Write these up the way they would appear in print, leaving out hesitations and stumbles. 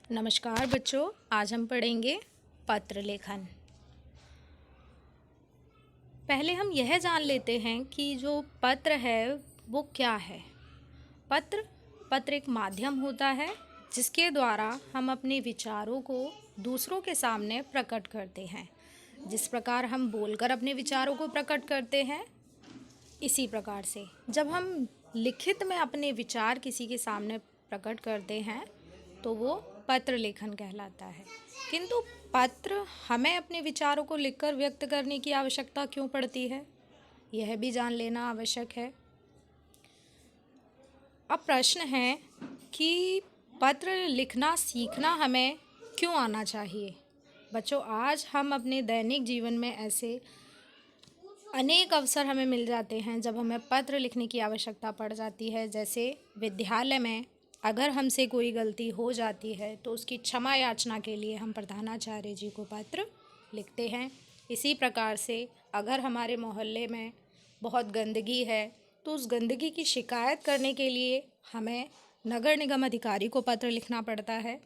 नमस्कार बच्चों, आज हम पढ़ेंगे पत्र लेखन। पहले हम यह जान लेते हैं कि जो पत्र है वो क्या है। पत्र एक माध्यम होता है जिसके द्वारा हम अपने विचारों को दूसरों के सामने प्रकट करते हैं। जिस प्रकार हम बोलकर अपने विचारों को प्रकट करते हैं, इसी प्रकार से जब हम लिखित में अपने विचार किसी के सामने प्रकट करते हैं तो वो पत्र लेखन कहलाता है। किंतु पत्र हमें अपने विचारों को लिखकर व्यक्त करने की आवश्यकता क्यों पड़ती है, यह भी जान लेना आवश्यक है। अब प्रश्न है कि पत्र लिखना सीखना हमें क्यों आना चाहिए। बच्चों, आज हम अपने दैनिक जीवन में ऐसे अनेक अवसर हमें मिल जाते हैं जब हमें पत्र लिखने की आवश्यकता पड़ जाती है। जैसे विद्यालय में अगर हमसे कोई गलती हो जाती है तो उसकी क्षमा याचना के लिए हम प्रधानाचार्य जी को पत्र लिखते हैं। इसी प्रकार से अगर हमारे मोहल्ले में बहुत गंदगी है तो उस गंदगी की शिकायत करने के लिए हमें नगर निगम अधिकारी को पत्र लिखना पड़ता है।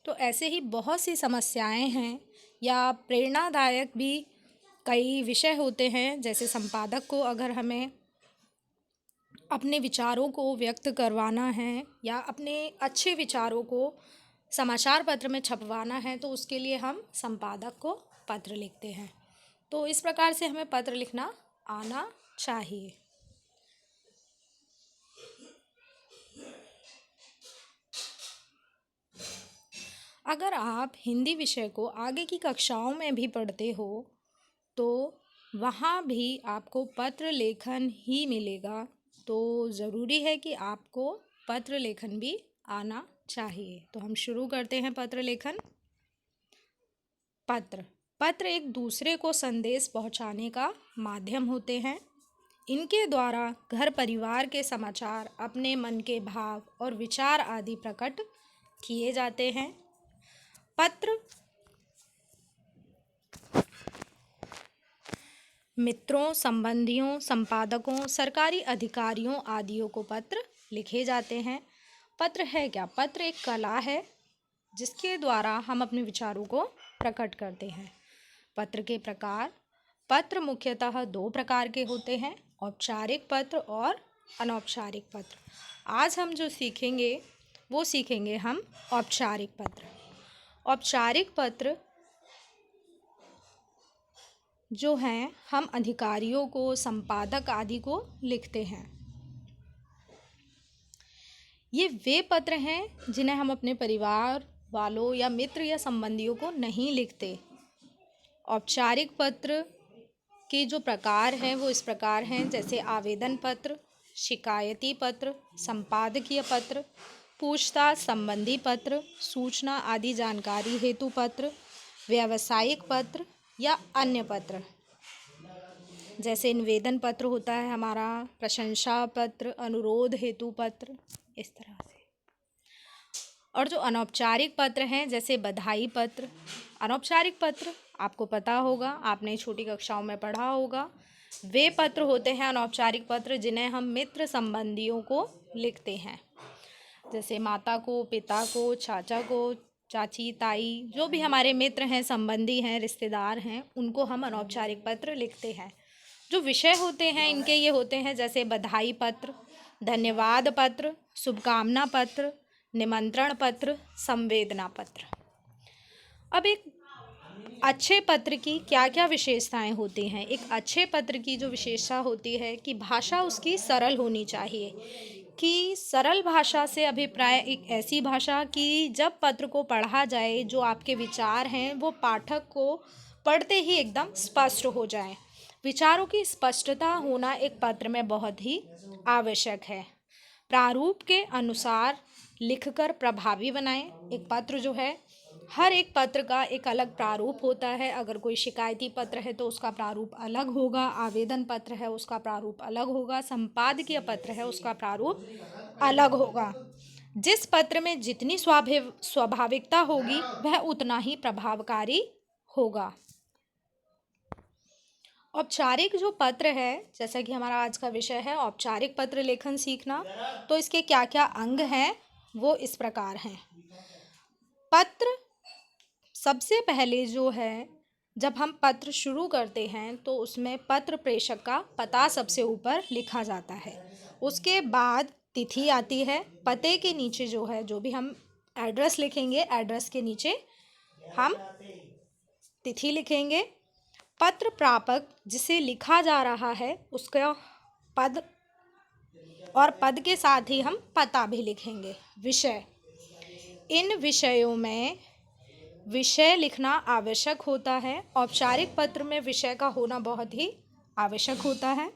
तो ऐसे ही बहुत सी समस्याएं हैं या प्रेरणादायक भी कई विषय होते हैं। जैसे संपादक को अगर हमें अपने विचारों को व्यक्त करवाना है या अपने अच्छे विचारों को समाचार पत्र में छपवाना है तो उसके लिए हम संपादक को पत्र लिखते हैं। तो इस प्रकार से हमें पत्र लिखना आना चाहिए। अगर आप हिंदी विषय को आगे की कक्षाओं में भी पढ़ते हो तो वहाँ भी आपको पत्र लेखन ही मिलेगा। तो ज़रूरी है कि आपको पत्र लेखन भी आना चाहिए। तो हम शुरू करते हैं पत्र लेखन। पत्र एक दूसरे को संदेश पहुँचाने का माध्यम होते हैं। इनके द्वारा घर परिवार के समाचार, अपने मन के भाव और विचार आदि प्रकट किए जाते हैं। पत्र मित्रों, संबंधियों, संपादकों, सरकारी अधिकारियों आदियों को पत्र लिखे जाते हैं। पत्र है क्या? पत्र एक कला है जिसके द्वारा हम अपने विचारों को प्रकट करते हैं। पत्र के प्रकार, पत्र मुख्यतः दो प्रकार के होते हैं, औपचारिक पत्र और अनौपचारिक पत्र। आज हम जो सीखेंगे वो सीखेंगे हम औपचारिक पत्र। औपचारिक पत्र जो हैं हम अधिकारियों को, संपादक आदि को लिखते हैं। ये वे पत्र हैं जिन्हें हम अपने परिवार वालों या मित्र या संबंधियों को नहीं लिखते। औपचारिक पत्र के जो प्रकार हैं वो इस प्रकार हैं, जैसे आवेदन पत्र, शिकायती पत्र, संपादकीय पत्र, पूछताछ संबंधी पत्र, सूचना आदि जानकारी हेतु पत्र, व्यावसायिक पत्र या अन्य पत्र। जैसे निवेदन पत्र होता है हमारा, प्रशंसा पत्र, अनुरोध हेतु पत्र, इस तरह से। और जो अनौपचारिक पत्र हैं जैसे बधाई पत्र। अनौपचारिक पत्र आपको पता होगा, आपने छोटी कक्षाओं में पढ़ा होगा। वे पत्र होते हैं अनौपचारिक पत्र जिन्हें हम मित्र संबंधियों को लिखते हैं। जैसे माता को, पिता को, चाचा को, चाची, ताई, जो भी हमारे मित्र हैं, संबंधी हैं, रिश्तेदार हैं, उनको हम अनौपचारिक पत्र लिखते हैं। जो विषय होते हैं इनके ये होते हैं, जैसे बधाई पत्र, धन्यवाद पत्र, शुभकामना पत्र, निमंत्रण पत्र, संवेदना पत्र। अब एक अच्छे पत्र की क्या क्या विशेषताएं होती हैं। एक अच्छे पत्र की जो विशेषता होती है कि भाषा उसकी सरल होनी चाहिए। कि सरल भाषा से अभिप्राय एक ऐसी भाषा कि जब पत्र को पढ़ा जाए, जो आपके विचार हैं वो पाठक को पढ़ते ही एकदम स्पष्ट हो जाए। विचारों की स्पष्टता होना एक पत्र में बहुत ही आवश्यक है। प्रारूप के अनुसार लिखकर प्रभावी बनाएं। एक पत्र जो है, हर एक पत्र का एक अलग प्रारूप होता है। अगर कोई शिकायती पत्र है तो उसका प्रारूप अलग होगा, आवेदन पत्र है उसका प्रारूप अलग होगा, संपादकीय पत्र है उसका प्रारूप अलग होगा। जिस पत्र में जितनी स्वाभाविकता होगी वह उतना ही प्रभावकारी होगा। औपचारिक जो पत्र है, जैसा कि हमारा आज का विषय है औपचारिक पत्र लेखन सीखना, तो इसके क्या क्या अंग हैं वो इस प्रकार हैं। पत्र सबसे पहले जो है, जब हम पत्र शुरू करते हैं तो उसमें पत्र प्रेषक का पता सबसे ऊपर लिखा जाता है। उसके बाद तिथि आती है। पते के नीचे जो है, जो भी हम एड्रेस लिखेंगे, एड्रेस के नीचे हम तिथि लिखेंगे। पत्र प्रापक जिसे लिखा जा रहा है उसका पद, और पद के साथ ही हम पता भी लिखेंगे। विषय, इन विषयों में विषय लिखना आवश्यक होता है। औपचारिक पत्र में विषय का होना बहुत ही आवश्यक होता है।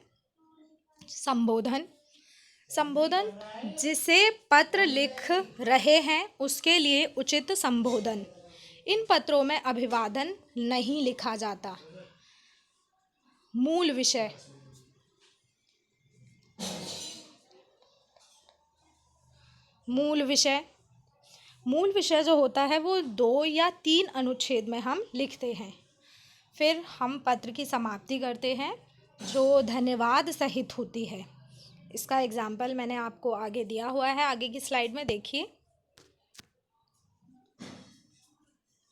संबोधन, संबोधन जिसे पत्र लिख रहे हैं उसके लिए उचित संबोधन। इन पत्रों में अभिवादन नहीं लिखा जाता। मूल विषय, मूल विषय, मूल विषय जो होता है वो 2 या 3 अनुच्छेद में हम लिखते हैं। फिर हम पत्र की समाप्ति करते हैं जो धन्यवाद सहित होती है। इसका एग्जाम्पल मैंने आपको आगे दिया हुआ है, आगे की स्लाइड में देखिए।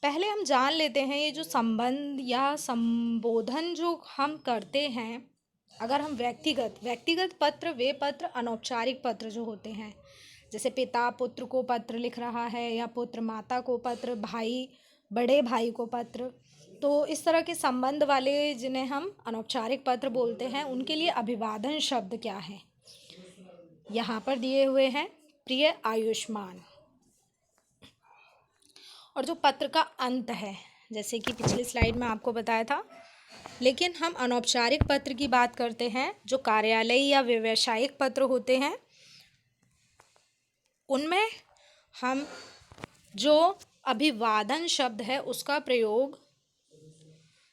पहले हम जान लेते हैं ये जो संबंध या संबोधन जो हम करते हैं, अगर हम व्यक्तिगत पत्र, वे पत्र अनौपचारिक पत्र जो होते हैं, जैसे पिता पुत्र को पत्र लिख रहा है या पुत्र माता को पत्र, भाई बड़े भाई को पत्र, तो इस तरह के संबंध वाले जिन्हें हम अनौपचारिक पत्र बोलते हैं, उनके लिए अभिवादन शब्द क्या है, यहाँ पर दिए हुए हैं। प्रिय आयुष्मान। और जो पत्र का अंत है, जैसे कि पिछली स्लाइड में आपको बताया था, लेकिन हम अनौपचारिक पत्र की बात करते हैं। जो कार्यालय या व्यावसायिक पत्र होते हैं उनमें हम जो अभिवादन शब्द है उसका प्रयोग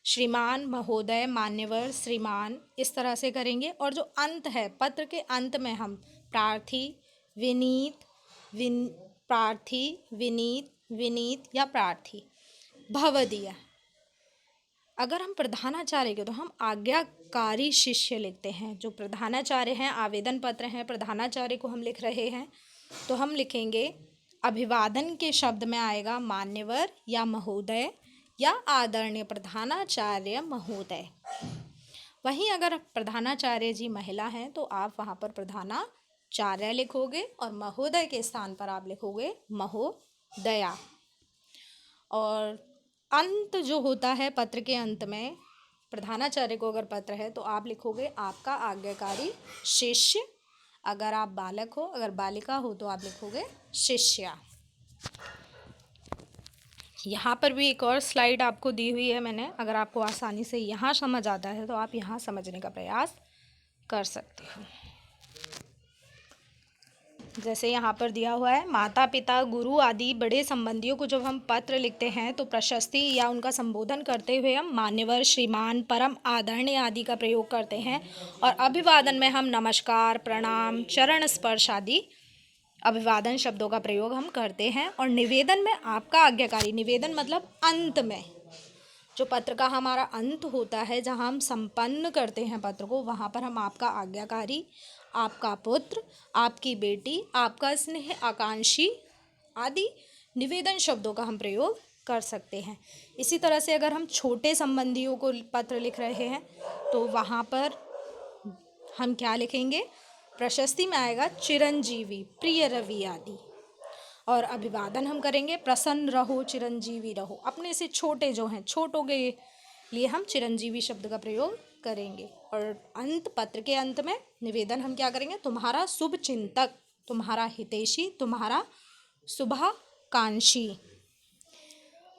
श्रीमान, महोदय, मान्यवर, श्रीमान इस तरह से करेंगे। और जो अंत है, पत्र के अंत में हम प्रार्थी, विनीत, विनीत या प्रार्थी, भवदीय। अगर हम प्रधानाचार्य के, तो हम आज्ञाकारी शिष्य लिखते हैं। जो प्रधानाचार्य हैं, आवेदन पत्र हैं, प्रधानाचार्य को हम लिख रहे हैं, तो हम लिखेंगे अभिवादन के शब्द में आएगा मान्यवर या महोदय या आदरणीय प्रधानाचार्य महोदय। वहीं अगर प्रधानाचार्य जी महिला हैं तो आप वहाँ पर प्रधानाचार्य लिखोगे और महोदय के स्थान पर आप लिखोगे महोदया। और अंत जो होता है पत्र के अंत में, प्रधानाचार्य को अगर पत्र है तो आप लिखोगे आपका आज्ञाकारी शिष्य। अगर आप बालक हो, अगर बालिका हो तो आप लिखोगे शिष्या। यहाँ पर भी एक और स्लाइड आपको दी हुई है मैंने। अगर आपको आसानी से यहाँ समझ आता है तो आप यहाँ समझने का प्रयास कर सकते हो। जैसे यहाँ पर दिया हुआ है, माता पिता, गुरु आदि बड़े संबंधियों को जब हम पत्र लिखते हैं तो प्रशस्ति या उनका संबोधन करते हुए हम मान्यवर, श्रीमान, परम आदरणीय आदि का प्रयोग करते हैं। और अभिवादन में हम नमस्कार, प्रणाम, चरण स्पर्श आदि अभिवादन शब्दों का प्रयोग हम करते हैं। और निवेदन में आपका आज्ञाकारी, निवेदन मतलब अंत में, जो पत्र का हमारा अंत होता है, जहाँ हम संपन्न करते हैं पत्र को, वहाँ पर हम आपका आज्ञाकारी, आपका पुत्र, आपकी बेटी, आपका स्नेह आकांक्षी आदि निवेदन शब्दों का हम प्रयोग कर सकते हैं। इसी तरह से अगर हम छोटे संबंधियों को पत्र लिख रहे हैं तो वहाँ पर हम क्या लिखेंगे, प्रशस्ति में आएगा चिरंजीवी, प्रिय रवि आदि। और अभिवादन हम करेंगे प्रसन्न रहो, चिरंजीवी रहो। अपने से छोटे जो हैं, छोटों के लिए हम चिरंजीवी शब्द का प्रयोग करेंगे। और अंत, पत्र के अंत में निवेदन हम क्या करेंगे, तुम्हारा शुभ चिंतक, तुम्हारा हितैषी, तुम्हारा शुभाकांक्षी।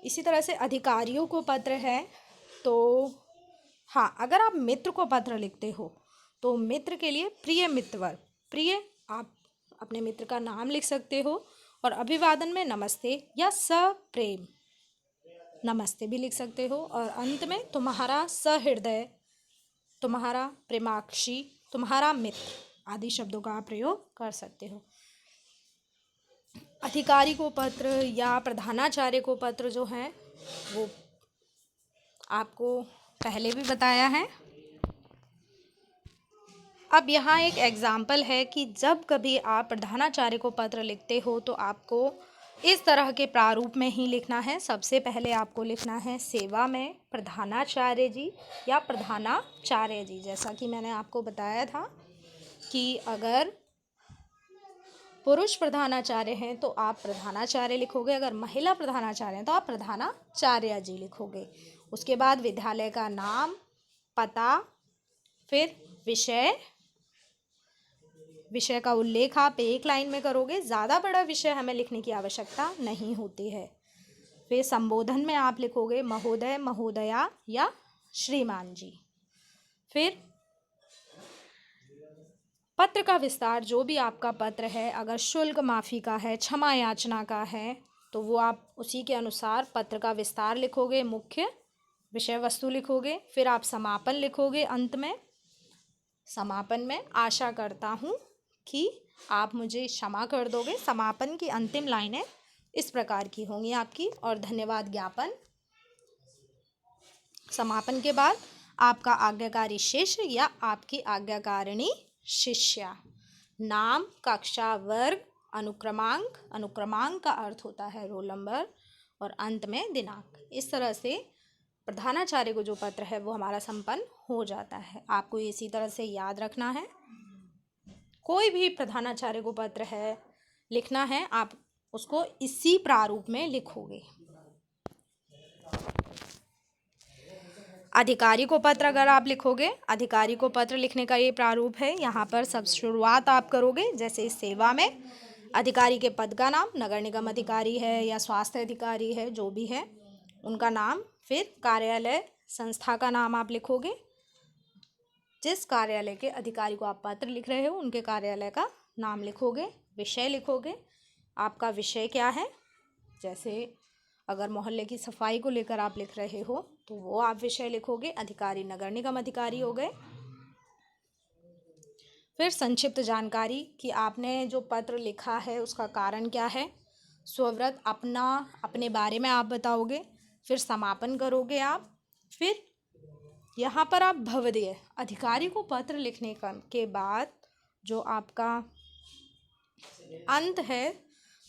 इसी तरह से अधिकारियों को पत्र है तो हाँ, अगर आप मित्र को पत्र लिखते हो तो मित्र के लिए प्रिय मित्रवर, प्रिय आप अपने मित्र का नाम लिख सकते हो। और अभिवादन में नमस्ते या सप्रेम नमस्ते भी लिख सकते हो। और अंत में तुम्हारा सहृदय, तुम्हारा प्रेमाक्षी, तुम्हारा मित्र आदि शब्दों का आप प्रयोग कर सकते हो। अधिकारी को पत्र या प्रधानाचार्य को पत्र जो है वो आपको पहले भी बताया है। अब यहाँ एक एग्जाम्पल है कि जब कभी आप प्रधानाचार्य को पत्र लिखते हो तो आपको इस तरह के प्रारूप में ही लिखना है। सबसे पहले आपको लिखना है सेवा में प्रधानाचार्य जी या प्रधानाचार्य जी। जैसा कि मैंने आपको बताया था कि अगर पुरुष प्रधानाचार्य हैं तो आप प्रधानाचार्य लिखोगे, अगर महिला प्रधानाचार्य हैं तो आप प्रधानाचार्य जी लिखोगे। उसके बाद विद्यालय का नाम, पता, फिर विषय का उल्लेख आप एक लाइन में करोगे। ज़्यादा बड़ा विषय हमें लिखने की आवश्यकता नहीं होती है। फिर संबोधन में आप लिखोगे महोदय, महोदया या श्रीमान जी। फिर पत्र का विस्तार, जो भी आपका पत्र है, अगर शुल्क माफ़ी का है, क्षमा याचना का है, तो वो आप उसी के अनुसार पत्र का विस्तार लिखोगे, मुख्य विषय वस्तु लिखोगे। फिर आप समापन लिखोगे अंत में। समापन में आशा करता हूँ कि आप मुझे क्षमा कर दोगे। समापन की अंतिम लाइनें इस प्रकार की होंगी आपकी। और धन्यवाद ज्ञापन समापन के बाद आपका आज्ञाकारी शिष्य या आपकी आज्ञाकारिणी शिष्या, नाम, कक्षा, वर्ग, अनुक्रमांक, अनुक्रमांक का अर्थ होता है रोल नंबर, और अंत में दिनांक। इस तरह से प्रधानाचार्य को जो पत्र है वो हमारा संपन्न हो जाता है। आपको इसी तरह से याद रखना है। कोई भी प्रधानाचार्य को पत्र है लिखना है, आप उसको इसी प्रारूप में लिखोगे। अधिकारी को पत्र अगर आप लिखोगे, अधिकारी को पत्र लिखने का ये प्रारूप है। यहाँ पर सब शुरुआत आप करोगे जैसे सेवा में अधिकारी के पद का नाम, नगर निगम अधिकारी है या स्वास्थ्य अधिकारी है, जो भी है उनका नाम। फिर कार्यालय संस्था का नाम आप लिखोगे। जिस कार्यालय के अधिकारी को आप पत्र लिख रहे हो उनके कार्यालय का नाम लिखोगे। विषय लिखोगे, आपका विषय क्या है। जैसे अगर मोहल्ले की सफाई को लेकर आप लिख रहे हो तो वो आप विषय लिखोगे। अधिकारी नगर निगम अधिकारी हो गए। फिर संक्षिप्त जानकारी कि आपने जो पत्र लिखा है उसका कारण क्या है। स्ववृत अपने बारे में आप बताओगे। फिर समापन करोगे आप। फिर यहाँ पर आप भवदीय, अधिकारी को पत्र लिखने के बाद जो आपका अंत है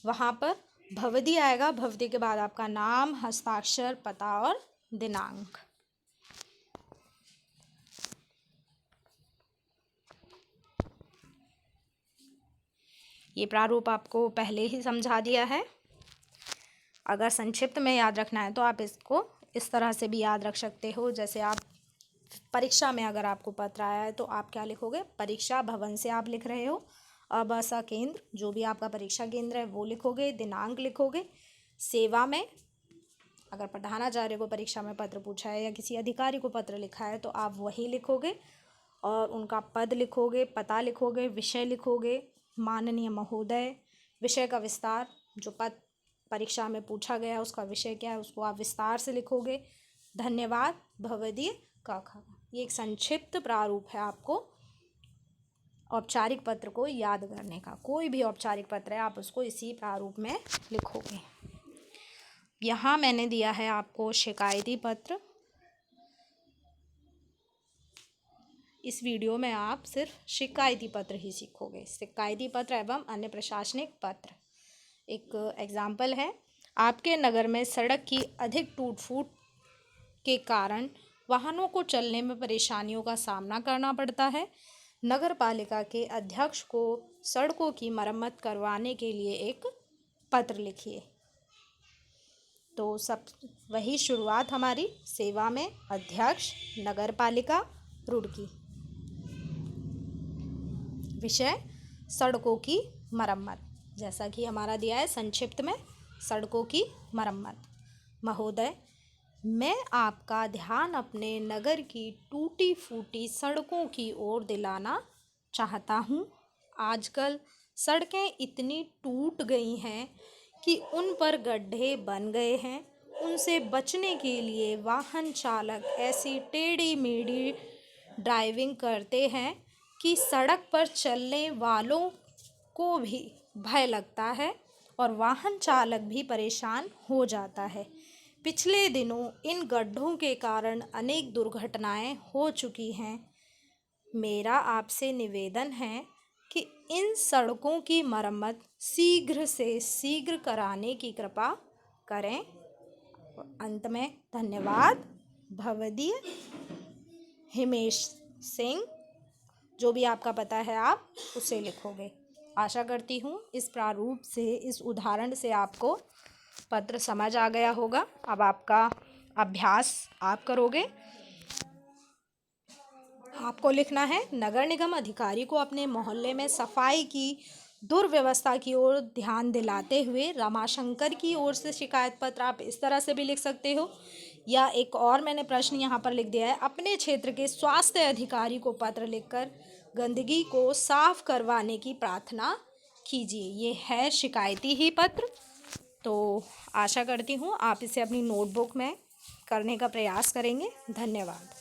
वहाँ पर भवदी आएगा। भवदी के बाद आपका नाम, हस्ताक्षर, पता और दिनांक। ये प्रारूप आपको पहले ही समझा दिया है। अगर संक्षिप्त में याद रखना है तो आप इसको इस तरह से भी याद रख सकते हो। जैसे आप परीक्षा में अगर आपको पत्र आया है तो आप क्या लिखोगे, परीक्षा भवन से आप लिख रहे हो, अबसा केंद्र, जो भी आपका परीक्षा केंद्र है वो लिखोगे। दिनांक लिखोगे। सेवा में अगर प्रधानाचार्य को परीक्षा में पत्र पूछा है या किसी अधिकारी को पत्र लिखा है तो आप वही लिखोगे और उनका पद लिखोगे, पता लिखोगे, विषय लिखोगे, माननीय महोदय। विषय का विस्तार, जो पद परीक्षा में पूछा गया उसका विषय क्या है उसको आप विस्तार से लिखोगे। धन्यवाद, भवदीय, काखा। ये एक संक्षिप्त प्रारूप है आपको औपचारिक पत्र को याद करने का। कोई भी औपचारिक पत्र है आप उसको इसी प्रारूप में लिखोगे। यहाँ मैंने दिया है आपको शिकायती पत्र। इस वीडियो में आप सिर्फ शिकायती पत्र ही सीखोगे। शिकायती पत्र एवं अन्य प्रशासनिक पत्र। एक एग्जाम्पल है, आपके नगर में सड़क की अधिक टूट फूट के कारण वाहनों को चलने में परेशानियों का सामना करना पड़ता है। नगर पालिका के अध्यक्ष को सड़कों की मरम्मत करवाने के लिए एक पत्र लिखिए। तो सब वही शुरुआत हमारी सेवा में अध्यक्ष, नगर पालिका, रुड़की। विषय सड़कों की मरम्मत, जैसा कि हमारा दिया है संक्षिप्त में, सड़कों की मरम्मत। महोदय, मैं आपका ध्यान अपने नगर की टूटी फूटी सड़कों की ओर दिलाना चाहता हूँ। आजकल सड़कें इतनी टूट गई हैं कि उन पर गड्ढे बन गए हैं। उनसे बचने के लिए वाहन चालक ऐसी टेढ़ी मेढ़ी ड्राइविंग करते हैं कि सड़क पर चलने वालों को भी भय लगता है और वाहन चालक भी परेशान हो जाता है। पिछले दिनों इन गड्ढों के कारण अनेक दुर्घटनाएं हो चुकी हैं। मेरा आपसे निवेदन है कि इन सड़कों की मरम्मत शीघ्र से शीघ्र कराने की कृपा करें। और अंत में धन्यवाद भवदीय हिमेश सिंह। जो भी आपका पता है आप उसे लिखोगे। आशा करती हूँ इस प्रारूप से, इस उदाहरण से आपको पत्र समझ आ गया होगा। अब आपका अभ्यास आप करोगे। आपको लिखना है, नगर निगम अधिकारी को अपने मोहल्ले में सफाई की दुर्व्यवस्था की ओर ध्यान दिलाते हुए रमाशंकर की ओर से शिकायत पत्र। आप इस तरह से भी लिख सकते हो, या एक और मैंने प्रश्न यहाँ पर लिख दिया है, अपने क्षेत्र के स्वास्थ्य अधिकारी को पत्र लिखकर गंदगी को साफ करवाने की प्रार्थना कीजिए। ये है शिकायती ही पत्र। तो आशा करती हूँ आप इसे अपनी नोटबुक में करने का प्रयास करेंगे। धन्यवाद।